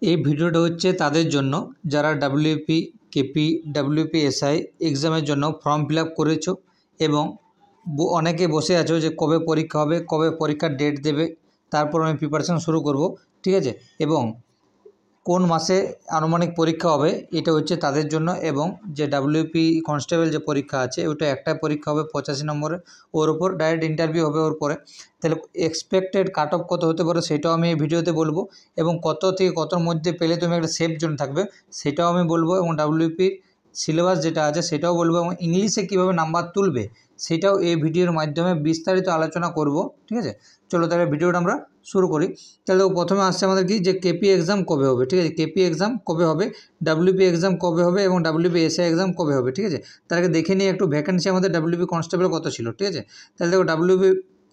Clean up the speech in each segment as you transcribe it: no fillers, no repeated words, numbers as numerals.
এই ভিডিওটা হচ্ছে তাদের জন্য যারা ডাব্লিউপি, কেপি, ডাব্লিউপিএসআই এক্সামের জন্য ফর্ম ফিল আপ করেছো এবং অনেকে বসে আছো যে কবে পরীক্ষা হবে, কবে পরীক্ষার ডেট দেবে, তারপর আমি প্রিপারেশান শুরু করব, ঠিক আছে। এবং কোন মাসে আনুমানিক পরীক্ষা হবে এটা হচ্ছে তাদের জন্য। এবং যে ডাব্লিউপি কনস্টেবল যে পরীক্ষা আছে ওটা একটাই পরীক্ষা হবে 85 নম্বরের, ওর উপর ডাইরেক্ট ইন্টারভিউ হবে ওর পরে। তাহলে এক্সপেক্টেড কাট অফ কত হতে পারে সেটাও আমি এই ভিডিওতে বলবো, এবং কত থেকে কতর মধ্যে পেলে তুমি একটা সেফ জোন থাকবে সেটাও আমি বলবো, এবং ডাব্লিউপির সিলেবাস যেটা আছে সেটাও বলবো, এবং ইংলিশে কীভাবে নাম্বার তুলবে সেটাও এই ভিডিওর মাধ্যমে বিস্তারিত আলোচনা করব, ঠিক আছে। চলো তাহলে ভিডিওটা আমরা শুরু করি। তাহলে প্রথমে আসছে আমাদের কি যে কেপি এক্সাম কবে হবে, ঠিক আছে। কেপি এক্সাম কবে হবে, ডাব্লিউপি এক্সাম কবে হবে এবং ডাব্লিউপিএসআই এক্সাম কবে হবে, ঠিক আছে। তার আগে দেখে নিয়ে একটু ভ্যাকেন্সি আমাদের ডাব্লিউপি কনস্টেবল কত ছিল, ঠিক আছে। তাহলে দেখো ডাব্লিউপি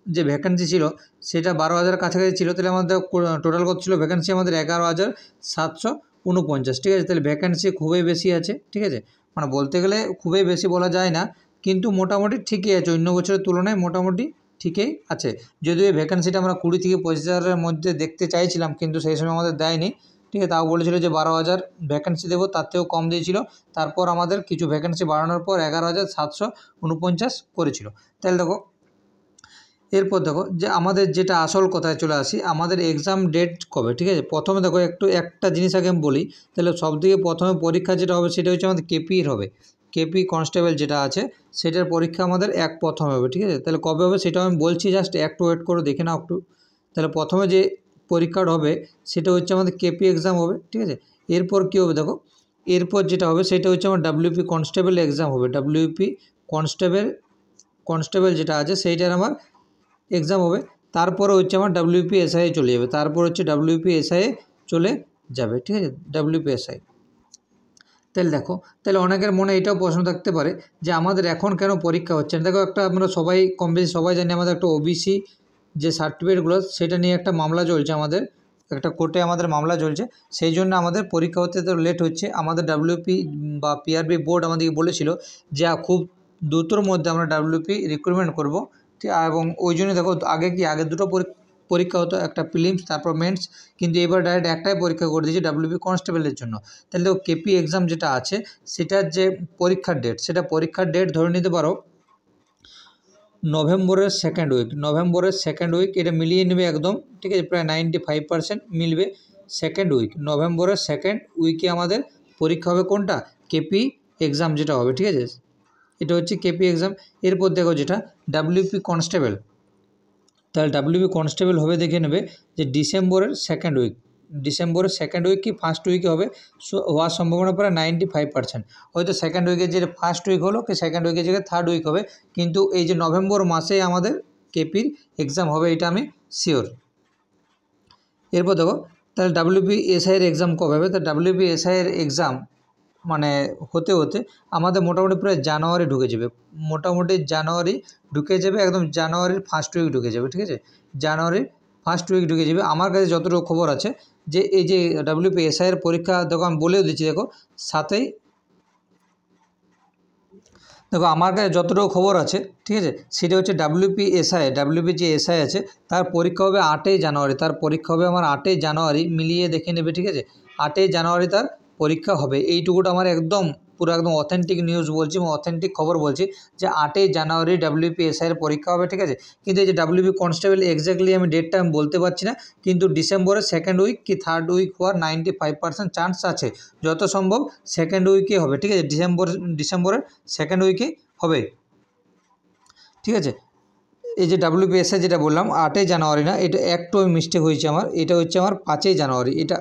যে ভ্যাকেন্সি ছিল সেটা 12,000 কাছাকাছি ছিল। তাহলে আমাদের টোটাল কত ছিল ভ্যাকেন্সি আমাদের 11,749, ঠিক আছে। তাহলে ভ্যাকেন্সি খুবই বেশি আছে, ঠিক আছে। মানে বলতে গেলে খুবই বেশি বলা যায় না, কিন্তু মোটামুটি ঠিকই আছে, অন্য বছরের তুলনায় মোটামুটি ঠিকই আছে। যদিও এই ভ্যাকেন্সিটা আমরা 20 থেকে 25,000-এর মধ্যে দেখতে চাইছিলাম, কিন্তু সেই সময় আমাদের দেয়নি, ঠিক আছে। তাও বলেছিল যে 12,000 ভ্যাকেন্সি দেবো, তার থেকেও কম দিয়েছিল। তারপর আমাদের কিছু ভ্যাকেন্সি বাড়ানোর পর 11,749 করেছিল। তাহলে দেখো এরপর দেখো যে আমাদের যেটা আসল কথায় চলে আসি, আমাদের এক্সাম ডেট কবে, ঠিক আছে। প্রথমে দেখো একটা জিনিস আগে আমি বলি, তাহলে সবথেকে প্রথমে পরীক্ষা যেটা হবে সেটা হচ্ছে আমাদের কেপির হবে। কেপি কনস্টেবল যেটা আছে সেটার পরীক্ষা আমাদের প্রথমে হবে, ঠিক আছে। তাহলে কবে হবে সেটা আমি বলছি, জাস্ট একটু ওয়েট করে দেখে নাও একটু। তাহলে প্রথমে যে পরীক্ষাটা হবে সেটা হচ্ছে আমাদের কেপি এক্সাম হবে, ঠিক আছে। এরপর কী হবে দেখো, এরপর যেটা হবে সেটা হচ্ছে আমার ডাব্লিউপি কনস্টেবল এক্সাম হবে। ডাব্লিউপি কনস্টেবল যেটা আছে সেইটার আমার এক্সাম হবে। তারপরে হচ্ছে আমার ডাব্লিউপিএসআই চলে যাবে, তারপর হচ্ছে ডাব্লিউপিএসআই চলে যাবে, ঠিক আছে। ডাব্লিউপিএসআই তাহলে দেখো, তাহলে অনেকের মনে এটাও প্রশ্ন থাকতে পারে যে আমাদের এখন কেন পরীক্ষা হচ্ছে না। দেখো একটা আমরা সবাই কম বেশি সবাই জানি আমাদের একটা ওবিসি যে সার্টিফিকেটগুলো সেটা নিয়ে একটা মামলা চলছে, আমাদের একটা কোর্টে আমাদের মামলা চলছে, সেই জন্য আমাদের পরীক্ষা হতে তো লেট হচ্ছে। আমাদের ডাব্লিউপি বা পিআরবি বোর্ড আমাদেরকে বলেছিল যে খুব দ্রুতর মধ্যে আমরা ডাব্লিউপি রিক্রুটমেন্ট করব, ঠিক। এবং ওই জন্য দেখো আগে দুটো পরীক্ষা হতো, একটা প্রিলিমস তারপর মেন্স, কিন্তু এবার ডাইরেক্ট একটাই পরীক্ষা করে দিয়েছে ডাব্লিউপি কনস্টেবলের জন্য। তাহলে দেখো কেপি এক্সাম যেটা আছে সেটার যে পরীক্ষার ডেট, সেটা পরীক্ষার ডেট ধরে নিতে পারো নভেম্বরের সেকেন্ড উইক, এটা মিলিয়ে নেবে একদম, ঠিক আছে। প্রায় 95% মিলবে। সেকেন্ড উইক, নভেম্বরের সেকেন্ড উইকে আমাদের পরীক্ষা হবে কোনটা, কেপি এক্সাম যেটা হবে, ঠিক আছে। এটা হচ্ছে কেপি এক্সাম। এরপর দেখো যেটা ডাব্লিউপি কনস্টেবল, তাহলে ডাব্লিউপি কনস্টেবল হবে দেখে নেবে যে ডিসেম্বরের সেকেন্ড উইক কি ফার্স্ট উইকে হবে, হওয়ার সম্ভাবনা প্রায় 95%। হয়তো সেকেন্ড উইকের যে ফার্স্ট উইক হলো কি সেকেন্ড উইকের জায়গায় থার্ড উইক হবে, কিন্তু এই যে নভেম্বর মাসে আমাদের কেপির এক্সাম হবে এটা আমি শিওর। এরপর দেখো তাহলে ডাব্লিউপিএসআইয়ের এক্সাম কবে হবে, তা ডাব্লিউপিএসআইয়ের এক্সাম মানে হতে আমাদের মোটামুটি প্রায় জানুয়ারি ঢুকে যাবে, একদম জানুয়ারির ফার্স্ট উইক ঢুকে যাবে, ঠিক আছে। জানুয়ারির ফার্স্ট উইক ঢুকে যাবে। আমার কাছে যতটুকু খবর আছে যে এই যে ডাব্লিউপিএসআইয়ের পরীক্ষা দেখো আমি বলেও দিচ্ছি, দেখো আমার কাছে যতটুকু খবর আছে, ঠিক আছে, সেটা হচ্ছে ডাব্লিউপি যে এসআই আছে তার পরীক্ষা হবে 8ই জানুয়ারি, আমার 8ই জানুয়ারি মিলিয়ে দেখে নেবে, ঠিক আছে। 8ই জানুয়ারি তার পরীক্ষা হবে, এইটুকুটা আমার একদম পুরো একদম অথেন্টিক নিউজ বলছি এবং অথেন্টিক খবর বলছি যে 8ই জানুয়ারি ডাব্লিউপিএসআইয়ের পরীক্ষা হবে, ঠিক আছে। কিন্তু এই যে ডাব্লিউপি কনস্টেবল এক্স্যাক্টলি আমি ডেটটা আমি বলতে পারছি না, কিন্তু ডিসেম্বরের সেকেন্ড উইক কি থার্ড উইক হওয়ার 95% চান্স আছে, যত সম্ভব সেকেন্ড উইকে হবে, ঠিক আছে। ডিসেম্বরের সেকেন্ড উইকে হবে, ঠিক আছে। এই যে ডাব্লিউপিএসআই যেটা বললাম 8ই জানুয়ারি না, এটা একটু মিস্টেক হয়েছে আমার, এটা হচ্ছে আমার 5ই জানুয়ারি, এটা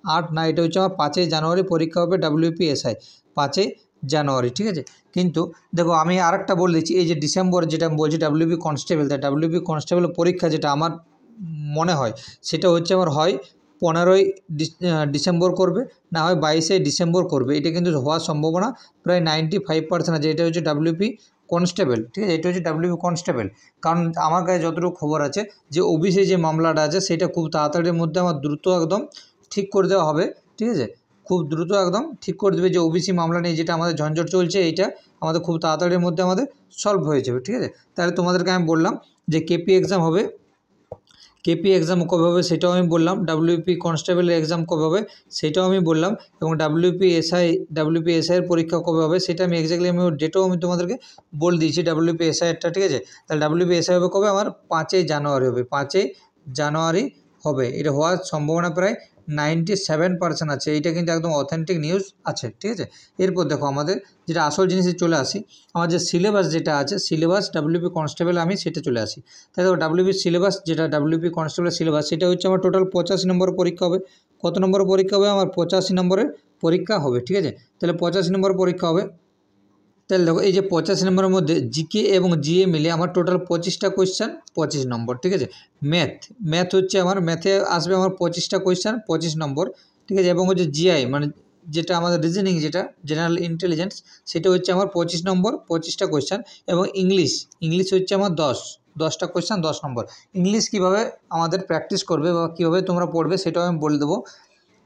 8 না, এটা হচ্ছে আমার 5ই জানুয়ারি পরীক্ষা হবে ডাব্লিউপিএসআই, 5ই জানুয়ারি, ঠিক আছে। কিন্তু দেখো আমি আরেকটা বলে দিচ্ছি, এই যে ডিসেম্বর যেটা আমি বলছি ডাব্লিউপি কনস্টেবল, তাই ডাব্লিউপি কনস্টেবলের পরীক্ষা যেটা আমার মনে হয় সেটা হচ্ছে আমার হয় 15ই ডিসেম্বর করবে, না হয় 22শে ডিসেম্বর করবে, এটা কিন্তু হওয়ার সম্ভাবনা প্রায় 95% আছে। এটা হচ্ছে ডাব্লিউপি কনস্টেবল, ঠিক আছে, এটা হচ্ছে ডাব্লিউপি কনস্টেবল। কারণ আমার কাছে যতটুকু খবর আছে যে ওবিসি যে মামলাটা আছে সেটা খুব তাড়াতাড়ির মধ্যে আমার দ্রুত একদম ঠিক করে দেওয়া হবে, ঠিক আছে। খুব দ্রুত একদম ঠিক করে দেবে, যে ওবিসি মামলা নিয়ে যেটা আমাদের ঝঞ্ঝট চলছে এইটা আমাদের খুব তাড়াতাড়ির মধ্যে আমাদের সলভ হয়ে যাবে, ঠিক আছে। তাহলে তোমাদেরকে আমি বললাম যে কেপি এক্সাম হবে, কেপি এক্সাম কবে হবে সেটাও আমি বললাম, ডাব্লিউপি কনস্টেবলের এক্সাম কবে হবে সেটাও আমি বললাম, এবং ডাব্লিউপি এর পরীক্ষা কবে হবে সেটা আমি এক্স্যাক্টলি আমি ডেটও আমি তোমাদেরকে বলে দিয়েছি ডাব্লিউপি এসআইয়েরটা, ঠিক আছে। তাহলে ডাব্লিউপি এসআই হবে কবে, আমার 5ই জানুয়ারি হবে, 5ই জানুয়ারি হবে। এটা হওয়ার সম্ভাবনা প্রায় 97% আছে। এইটা কিন্তু একদম অথেন্টিক নিউজ আছে, ঠিক আছে। এরপর দেখো আমাদের যেটা আসল জিনিসে চলে আসি, আমার যে সিলেবাস যেটা আছে, সিলেবাস ডাব্লিউপি কনস্টেবল আমি সেটা চলে আসি। তাই দেখো ডাব্লিউপি সিলেবাস যেটা ডাব্লিউপি কনস্টেবলের সিলেবাস সেটা হচ্ছে আমার টোটাল 85 নম্বরের পরীক্ষা হবে। কত নম্বরের পরীক্ষা হবে, আমার 85 নম্বরের পরীক্ষা হবে, ঠিক আছে। তাহলে 85 নম্বরের পরীক্ষা হবে। তাহলে দেখো এই যে 85 নম্বরের মধ্যে জিকে এবং জিএ মিলে আমার টোটাল 25টা কোয়েশ্চেন, 25 নম্বর, ঠিক আছে। ম্যাথ হচ্ছে আমার ম্যাথে আসবে আমার 25টা কোয়েশ্চেন, 25 নম্বর, ঠিক আছে। এবং হচ্ছে জিআই মানে যেটা আমাদের রিজনিং, যেটা জেনারেল ইন্টেলিজেন্স, সেটা হচ্ছে আমার 25 নম্বর, 25টা কোয়েশ্চেন। এবং ইংলিশ হচ্ছে আমার 10টা কোয়েশ্চেন, 10 নম্বর। ইংলিশ কীভাবে আমাদের প্র্যাকটিস করবে বা কীভাবে তোমরা পড়বে সেটাও আমি বলে দেবো।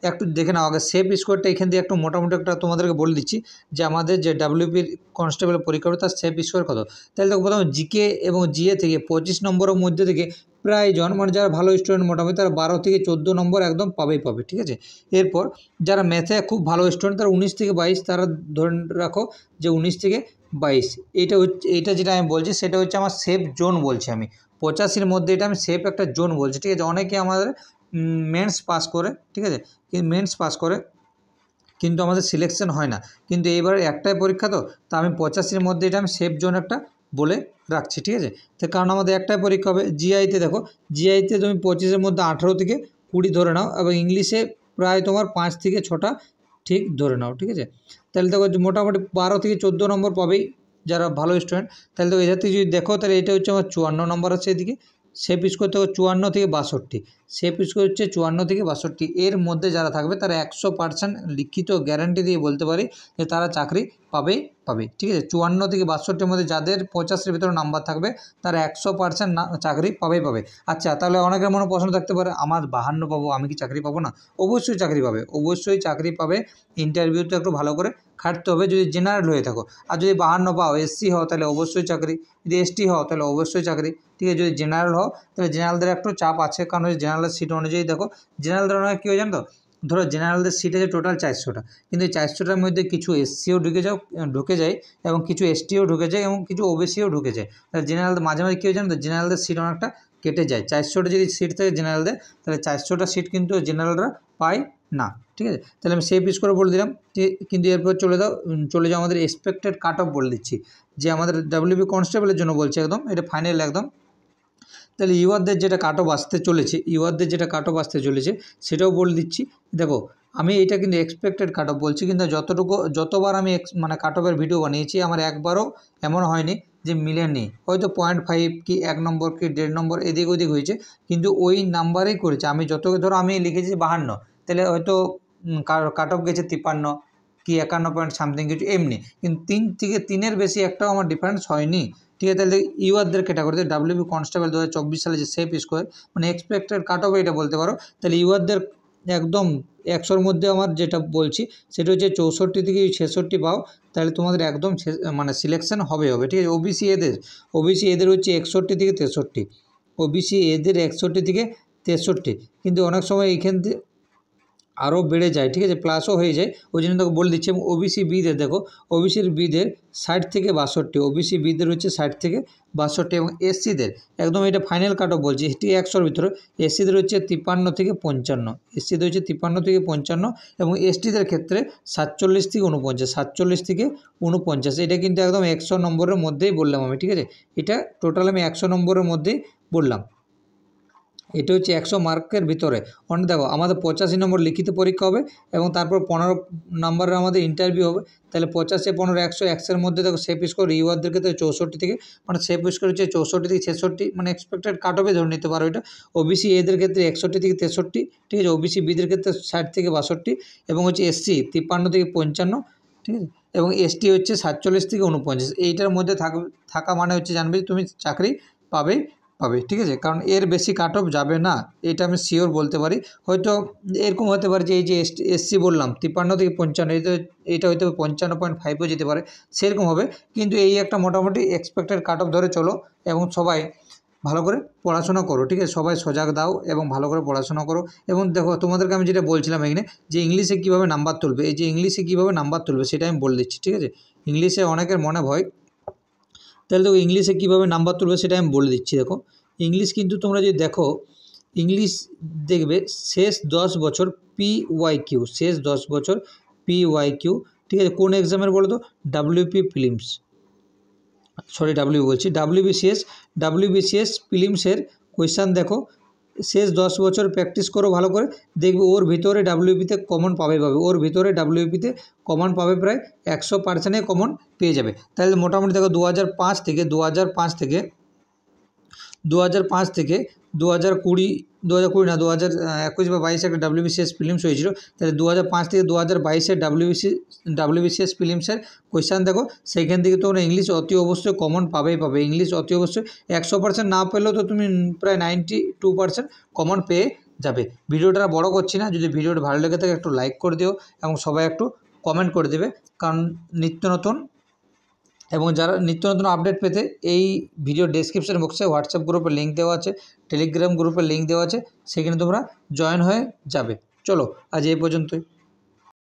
একটু দেখে নাও আগে সেফ স্কোরটা এখান দিয়ে একটু মোটামুটি একটা তোমাদেরকে বলে দিচ্ছি যে আমাদের যে ডাব্লিউপির কনস্টেবলের পরীক্ষা হবে তার সেফ স্কোর কত। তাহলে দেখো প্রথমে জিকে এবং জিএ থেকে 25 নম্বরের মধ্যে থেকে প্রায়জন মানে যারা ভালো স্টুডেন্ট মোটামুটি তারা 12 থেকে 14 নম্বর একদম পাবে, ঠিক আছে। এরপর যারা ম্যাথে খুব ভালো স্টুডেন্ট তারা 19 থেকে 22, তারা ধরে রাখো যে 19 থেকে 22। এইটা যেটা আমি বলছি সেটা হচ্ছে আমার সেফ জোন বলছি আমি, 85-র মধ্যে এটা আমি সেফ একটা জোন বলছি, ঠিক আছে। অনেকে আমাদের মেন্স পাস করে, ঠিক আছে, মেন্স পাস করে কিন্তু আমাদের সিলেকশন হয় না, কিন্তু এইবার একটাই পরীক্ষা তো আমি 85-র মধ্যে এটা আমি সেফ জোন একটা বলে রাখছি, ঠিক আছে। তো কারণ আমাদের একটাই পরীক্ষা হবে। জিআইতে দেখো, জিআইতে তুমি 25-এর মধ্যে 18 থেকে 20 ধরে নাও, এবং ইংলিশে প্রায় তোমার 5 থেকে 6টা ঠিক ধরে নাও, ঠিক আছে। তাহলে দেখো মোটামুটি 12 থেকে 14 নম্বর পাবেই যারা ভালো স্টুডেন্ট। তাহলে তো এদের থেকে যদি দেখো তাহলে এটা হচ্ছে আমার 54 নম্বর আছে এদিকে। সেফ স্কোর থেকে 54 থেকে 62, সেফ স্কোর হচ্ছে 54 থেকে 62। এর মধ্যে যারা থাকবে তারা 100% লিখিত গ্যারান্টি দিয়ে বলতে পারি যে তারা চাকরি পাবে, ঠিক আছে। 54 থেকে 62-র মধ্যে যাদের 50-এর ভিতরে নাম্বার থাকবে তারা 100% চাকরি পাবে। আচ্ছা, তাহলে অনেকের মনে প্রশ্ন থাকতে পারে আমার 52 পাবো, আমি কি চাকরি পাবো না? অবশ্যই চাকরি পাবে, অবশ্যই চাকরি পাবে। ইন্টারভিউতে একটু ভালো করে খাটতে হবে যদি জেনারেল হয়ে থাকো। আর যদি 52 পাও, এসসি হও তাহলে অবশ্যই চাকরি, যদি এসটি হও তাহলে অবশ্যই চাকরি, ঠিক আছে। যদি জেনারেল হও তাহলে জেনারেলদের একটু চাপ আছে, কারণ ওই জেনারেলের সিট অনুযায়ী দেখো জেনারেলদের অনেক কী হয় জানো তো, ধরো জেনারেলদের সিট আছে টোটাল 400টা, কিন্তু এই 400টার মধ্যে কিছু এসসিও ঢুকে যায় এবং কিছু এসটিও ঢুকে যায় এবং কিছু ওবিসিও ঢুকে যায়। তাহলে জেনারেলদের মাঝে কী হয় জানো তো, জেনারেলদের সিট অনেকটা কেটে যায়। 400টা যদি সিট থাকে জেনারেলদের, তাহলে 400টা সিট কিন্তু জেনারেলরা পায় না, ঠিক আছে। তাহলে আমি সেফ করে বলে দিলাম। কিন্তু এরপর চলে যাও আমাদের এক্সপেক্টেড কাট অফ বলে দিচ্ছি, যে আমাদের ডাব্লিউবি কনস্টেবলের জন্য বলছি একদম, এটা ফাইনাল একদম। তাহলে ইউআরদের যেটা কাট অফ আসতে চলেছে সেটাও বলে দিচ্ছি। দেখো আমি এটা কিন্তু এক্সপেক্টেড কাট অফ বলছি, কিন্তু যতবার আমি মানে কাট অফের ভিডিও বানিয়েছি আমার একবারও এমন হয়নি যে মিলেনি। হয়তো 0.5 কি 1 নম্বর কি 1.5 নম্বর এদিক ওদিক হয়েছে, কিন্তু ওই নাম্বারেই করেছে। আমি ধরো আমি লিখেছি 52, তাহলে হয়তো কাট অফ গেছে 53 কি 51 পয়েন্ট সামথিং কিছু এমনি, কিন্তু 3 থেকে 3-এর বেশি একটাও আমার ডিফারেন্স হয়নি, ঠিক আছে। তাহলে ইউআরদের ক্যাটাগরিতে ডাব্লিউবি কনস্টেবল 2024 সালে যে সেফ স্কোর মানে এক্সপেক্টেড কাট অফ এটা বলতে পারো। তাহলে ইউআরদের একদম 100-র মধ্যে আমার যেটা বলছি সেটা হচ্ছে 64 থেকে 66 পাও, তাহলে তোমাদের একদম মানে সিলেকশন হবে, ঠিক আছে। ওবিসি এদের হচ্ছে 61 থেকে 63, ওবিসি এদের 61 থেকে 63, কিন্তু অনেক সময় এইখান থেকে আরও বেড়ে যায়, ঠিক আছে, প্লাসও হয়ে যায়, ওই জন্য তোকে বলে দিচ্ছি। এবং ওবিসি বিদের দেখো, ওবিসির বিদের 60 থেকে 62, ওবিসি বিদের হচ্ছে 60 থেকে 62, এবং এসসিদের একদম এটা ফাইনাল কাট অফ বলছি, এটি 100-র ভিতরে। এসসিদের হচ্ছে 53 থেকে 55, এসসিদের হচ্ছে 53 থেকে 55, এবং এসটিদের ক্ষেত্রে 47 থেকে 49, এটা কিন্তু একদম 100 নম্বরের মধ্যেই বললাম আমি, ঠিক আছে। এটা টোটাল আমি 100 নম্বরের মধ্যেই বললাম, এটা হচ্ছে 100 মার্কের ভিতরে। অনেক দেখো আমাদের 85 নম্বর লিখিত পরীক্ষা হবে এবং তারপর 15 নম্বরের আমাদের ইন্টারভিউ হবে। তাহলে 50, 15, 100, 100-এর মধ্যে দেখো সেফ স্কোর ইউআরদের ক্ষেত্রে 64 থেকে, মানে সেফ স্কোর হচ্ছে 64 থেকে 66, মানে এক্সপেক্টেড কাট অফে ধরে নিতে পারো এটা। ওবিসি এদের ক্ষেত্রে 61 থেকে 63, ঠিক আছে। ওবিসি বিদের ক্ষেত্রে 60 থেকে 62, এবং হচ্ছে এসসি 53 থেকে 55, ঠিক আছে, এবং এসটি হচ্ছে 47 থেকে 49। এইটার মধ্যে থাকা মানে হচ্ছে জানবে তুমি চাকরি পাবে, ঠিক আছে, কারণ এর বেশি কাট অফ যাবে না, এটা আমি শিওর বলতে পারি। হয়তো এরকম হতে পারে যে এই যে এসসি বললাম 53 থেকে 55, এটা হয়তো 55.5ও যেতে পারে, সেরকম হবে। কিন্তু এই একটা মোটামুটি এক্সপেক্টেড কাট অফ ধরে চলো, এবং সবাই ভালো করে পড়াশোনা করো, ঠিক আছে? সবাই সজাগ দাও এবং ভালো করে পড়াশোনা করো। এবং দেখো তোমাদেরকে আমি যেটা বলছিলাম এখানে যে ইংলিশে কীভাবে নাম্বার তুলবে, এই যে ইংলিশে কীভাবে নাম্বার তুলবে সেটা আমি বলে দিচ্ছি, ঠিক আছে? ইংলিশে অনেকের মনে ভয়, তাহলে দেখো ইংলিশে কীভাবে নাম্বার তুলবে সেটা আমি বলে দিচ্ছি। দেখো ইংলিশ কিন্তু তোমরা যদি দেখো, ইংলিশ দেখবে শেষ 10 বছর PYQ, শেষ 10 বছর PYQ, ঠিক আছে? কোন এক্সামের বলো তো? WP প্রিলিমস, সরি ডাব্লিউ বলছি, WBCS প্রিলিমসের কোয়েশ্চান দেখো, শেষ 10 বছর প্র্যাকটিস করো ভালো করে, দেখবে ওর ভিতরে ডাব্লিউপিতে কমন পাবে, ওর ভিতরে ডাব্লিউপিতে কমন পাবে প্রায় 100% কমন পেয়ে যাবে। তাহলে মোটামুটি দেখো 2005 থেকে 2020 না 2021 বা 22 একটা WBCS প্রিলিমস হয়েছিল। তাহলে 2005 থেকে 2022-এর WBCS প্রিলিমসের কোয়েশ্চান দেখো, সেইখান থেকে তোমরা ইংলিশ অতি অবশ্যই কমন পাবে। ইংলিশ অতি অবশ্যই 100% না পেলেও তো তুমি প্রায় 92% কমন পেয়ে যাবে। ভিডিওটা বড় করছি না, যদি ভিডিওটা ভালো লেগে থাকে একটু লাইক করে দিও এবং সবাই একটু কমেন্ট করে দেবে, কারণ নিত্য নতুন আপডেট পেতে এই ভিডিও ডেসক্রিপশন বক্সে হোয়াটসঅ্যাপ গ্রুপের লিঙ্ক দেওয়া আছে, টেলিগ্রাম গ্রুপের লিঙ্ক দেওয়া আছে, সেখানে তোমরা জয়েন হয়ে যাবে। চলো আজ এই পর্যন্তই।